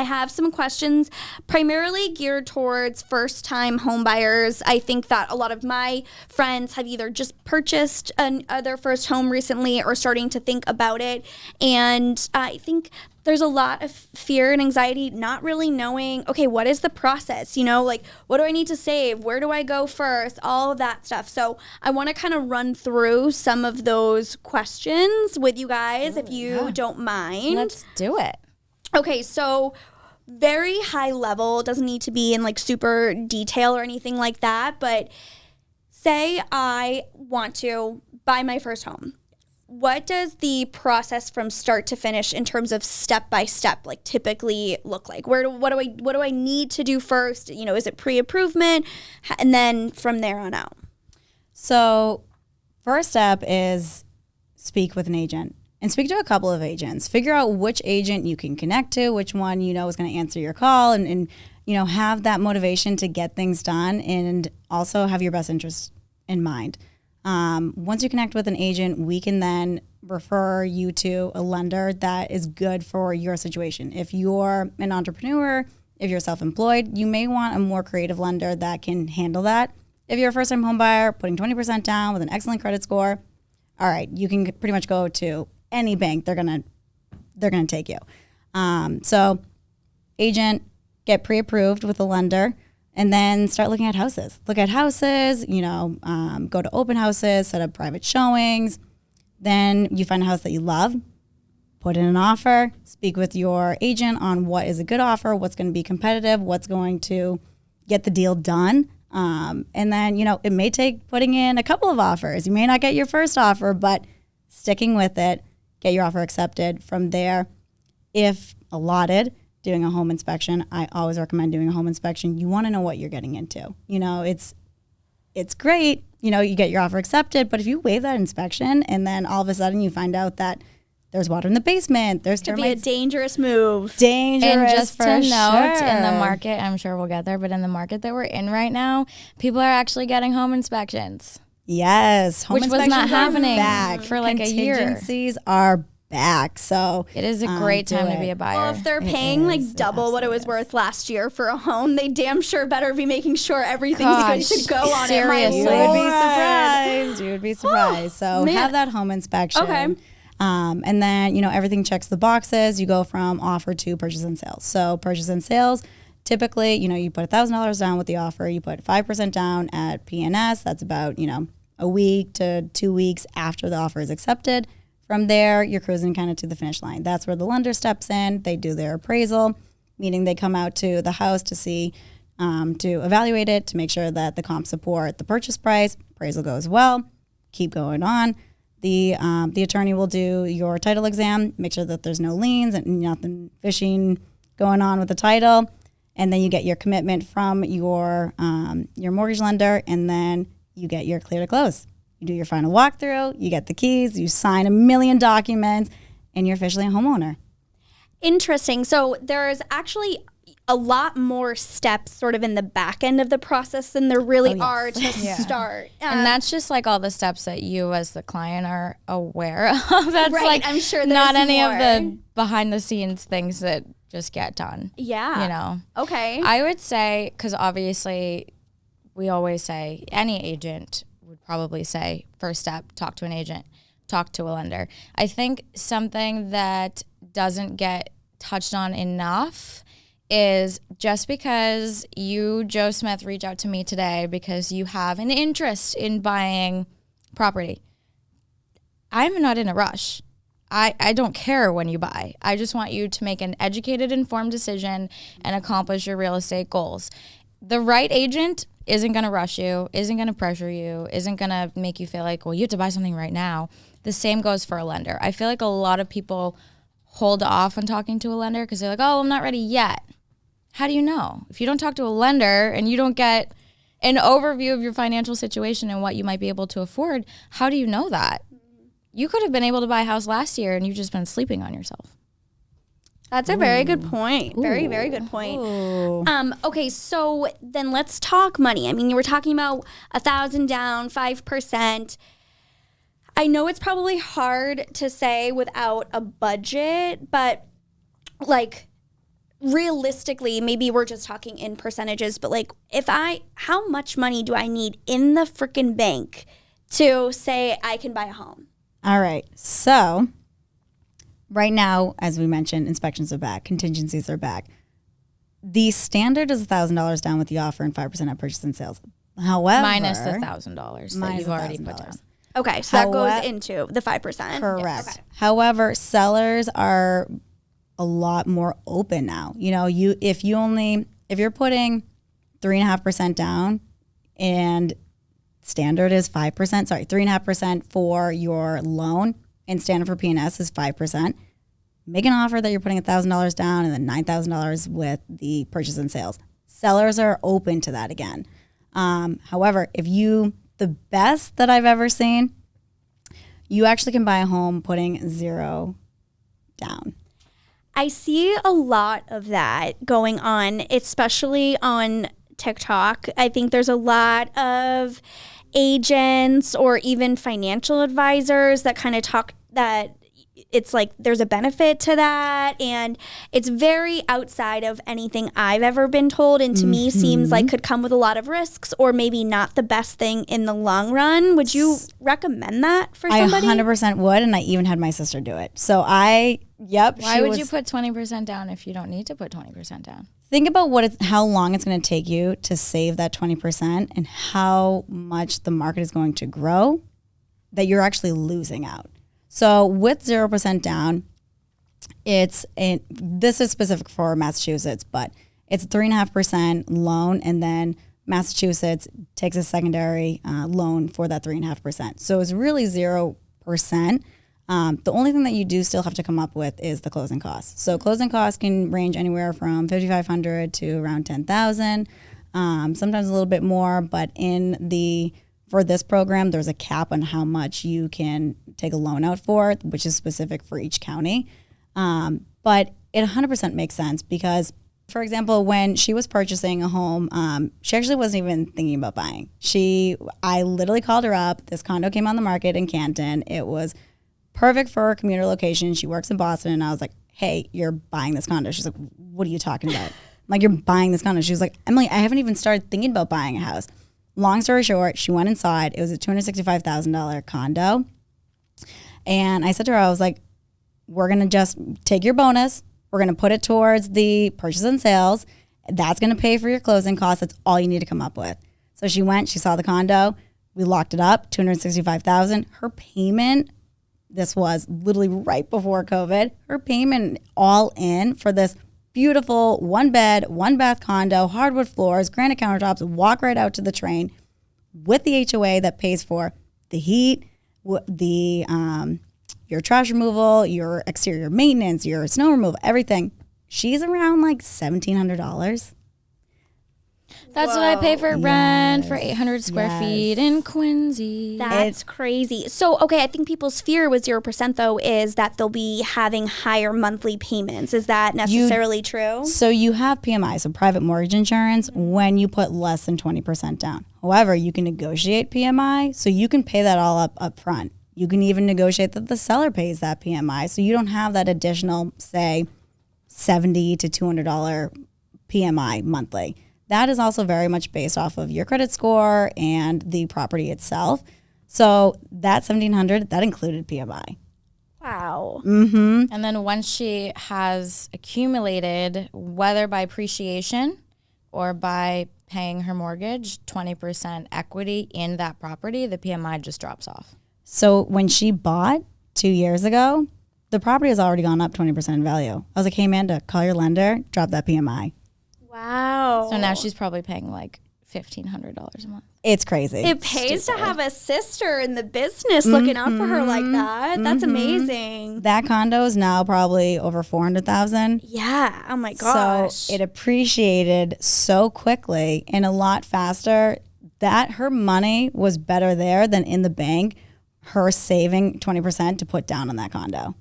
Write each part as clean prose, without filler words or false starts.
I have some questions primarily geared towards first-time home buyers. I think that a lot of my friends have either just purchased their first home recently or starting to think about it. And I think there's a lot of fear and anxiety not really knowing, okay, what is the process? You know, like, what do I need to save? Where do I go first? All of that stuff. So I want to kind of run through some of those questions with you guys, if you don't mind. Let's do it. Okay, so very high level, doesn't need to be in like super detail or anything like that, but say I want to buy my first home. What does the process from start to finish in terms of step by step like typically look like? What do I need to do first? You know, is it pre-approvement? And then from there on out. So first step is speak with an agent and speak to a couple of agents. Figure out which agent you can connect to, which one you know is going to answer your call, and you know, have that motivation to get things done and also have your best interests in mind. Once you connect with an agent, we can then refer you to a lender that is good for your situation. If you're an entrepreneur, if you're self-employed, you may want a more creative lender that can handle that. If you're a first-time home buyer, putting 20% down with an excellent credit score, all right, you can pretty much go to any bank. They're gonna take you. So agent, get pre-approved with a lender. And then start looking at houses. Look at houses, you know, go to open houses, set up private showings. Then you find a house that you love, put in an offer, speak with your agent on what is a good offer, what's going to be competitive, what's going to get the deal done. And then, you know, it may take putting in a couple of offers. You may not get your first offer, but sticking with it, get your offer accepted. From there, if allotted, doing a home inspection. I always recommend doing a home inspection. You want to know what you're getting into. You know, it's great, you know, you get your offer accepted, but if you waive that inspection and then all of a sudden you find out that there's water in the basement, there's termites. Could be a dangerous move. Dangerous, and just for to note, sure. in the market, I'm sure we'll get there, but in the market that we're in right now, people are actually getting home inspections. Yes. Home which was not happening back. for like a year. Contingencies are back. So it is a great time to be a buyer. Well, if they're paying like double what it was worth last year for a home, they damn sure better be making sure everything's good to go on it. My seriously. Lord. You would be surprised. So man. have that home inspection. Okay. And then, you know, everything checks the boxes. You go from offer to purchase and sales. So purchase and sales, typically, you know, you put $1,000 down with the offer. You put 5% down at PNS. That's about, you know, a week to 2 weeks after the offer is accepted. From there, you're cruising kind of to the finish line. That's where the lender steps in. They do their appraisal, meaning they come out to the house to see, to evaluate it, to make sure that the comps support the purchase price. Appraisal goes well. Keep going on. The attorney will do your title exam, make sure that there's no liens and nothing fishing going on with the title. And then you get your commitment from your mortgage lender, and then you get your clear to close. You do your final walkthrough, you get the keys, you sign 1 million documents, and you're officially a homeowner. Interesting. So there's actually a lot more steps sort of in the back end of the process than there really are to start. And that's just like all the steps that you as the client are aware of. That's right. like I'm sure not any more. of the behind the scenes things that just get done. Yeah. You know? Okay. I would say, because obviously we always say any agent would probably say, first step, talk to an agent, talk to a lender. I think something that doesn't get touched on enough is just because you, Joe Smith, reach out to me today because you have an interest in buying property, I'm not in a rush. I don't care when you buy. I just want you to make an educated, informed decision and accomplish your real estate goals. The right agent isn't going to rush you, isn't going to pressure you, isn't going to make you feel like, well, you have to buy something right now. The same goes for a lender. I feel like a lot of people hold off on talking to a lender because they're like, oh, I'm not ready yet. How do you know? If you don't talk to a lender and you don't get an overview of your financial situation and what you might be able to afford, how do you know that? You could have been able to buy a house last year and you've just been sleeping on yourself. That's a very good point. Very, very good point. Okay, so then let's talk money. I mean, you were talking about 1,000 down, 5%. I know it's probably hard to say without a budget, but like realistically, maybe we're just talking in percentages, but like how much money do I need in the freaking bank to say I can buy a home? All right. So right now, as we mentioned, inspections are back, contingencies are back. The standard is $1,000 down with the offer and 5% at purchase and sales. However, minus the $1,000 that you've already put down. Okay, so that goes into the 5%. Correct. Okay. However, sellers are a lot more open now. You know, if you're putting 3.5% down and standard is 5%, sorry, 3.5% for your loan and standard for P&S is 5%. Make an offer that you're putting $1,000 down and then $9,000 with the purchase and sales. Sellers are open to that again. However, the best that I've ever seen, you actually can buy a home putting 0 down. I see a lot of that going on, especially on TikTok. I think there's a lot of agents or even financial advisors that kind of talk that it's like there's a benefit to that, and it's very outside of anything I've ever been told, and to me seems like could come with a lot of risks or maybe not the best thing in the long run. Would you recommend that for somebody? I 100% would, and I even had my sister do it. So Why would you put 20% down if you don't need to put 20% down? Think about how long it's going to take you to save that 20% and how much the market is going to grow that you're actually losing out. So with 0% down, this is specific for Massachusetts, but it's a 3.5% loan, and then Massachusetts takes a secondary loan for that 3.5%. So it's really 0%. The only thing that you do still have to come up with is the closing costs. So closing costs can range anywhere from $5,500 to around $10,000, sometimes a little bit more. But for this program, there's a cap on how much you can take a loan out for, which is specific for each county. But it 100% makes sense because, for example, when she was purchasing a home, she actually wasn't even thinking about buying. I literally called her up. This condo came on the market in Canton. It was perfect for her commuter location. She works in Boston, and I was like, hey, you're buying this condo. She's like, what are you talking about? I'm like, you're buying this condo. She was like, Emily, I haven't even started thinking about buying a house. Long story short, she went inside. It was a $265,000 condo. And I said to her, I was like, we're going to just take your bonus. We're going to put it towards the purchase and sales. That's going to pay for your closing costs. That's all you need to come up with. So she went, she saw the condo. We locked it up, $265,000. Her payment, this was literally right before COVID, her payment all in for this beautiful 1-bed, 1-bath condo, hardwood floors, granite countertops, walk right out to the train with the HOA that pays for the heat, your trash removal, your exterior maintenance, your snow removal, everything. She's around like $1,700. That's what I pay for rent for 800 square feet in Quincy. That's crazy. So, okay, I think people's fear with 0% though is that they'll be having higher monthly payments. Is that necessarily true? So you have PMI, so private mortgage insurance, when you put less than 20% down. However, you can negotiate PMI, so you can pay that all up front. You can even negotiate that the seller pays that PMI, so you don't have that additional, say, $70 to $200 PMI monthly. That is also very much based off of your credit score and the property itself. So that $1,700, that included PMI. Wow. Mm-hmm. And then once she has accumulated, whether by appreciation or by paying her mortgage, 20% equity in that property, the PMI just drops off. So when she bought 2 years ago, the property has already gone up 20% in value. I was like, hey, Amanda, call your lender, drop that PMI. Wow. So now she's probably paying like $1,500 a month. It's crazy. It pays to have a sister in the business looking out for her like that. That's amazing. That condo is now probably over $400,000. Yeah. Oh my gosh. So it appreciated so quickly and a lot faster that her money was better there than in the bank, her saving 20% to put down on that condo.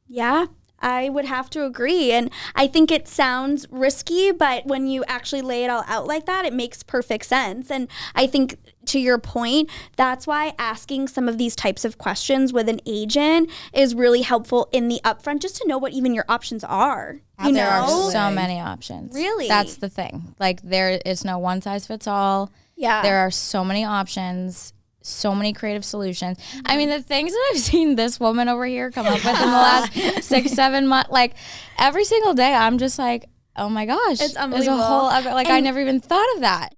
Yeah. I would have to agree. And I think it sounds risky, but when you actually lay it all out like that, it makes perfect sense. And I think to your point, that's why asking some of these types of questions with an agent is really helpful in the upfront, just to know what even your options are. There are so many options. Really? That's the thing. Like, there is no one size fits all. Yeah. There are so many options, so many creative solutions. I mean, the things that I've seen this woman over here come up with in the last 6-7 months, like every single day, I'm just like, oh my gosh, It's there's a unbelievable. whole other, like, I never even thought of that.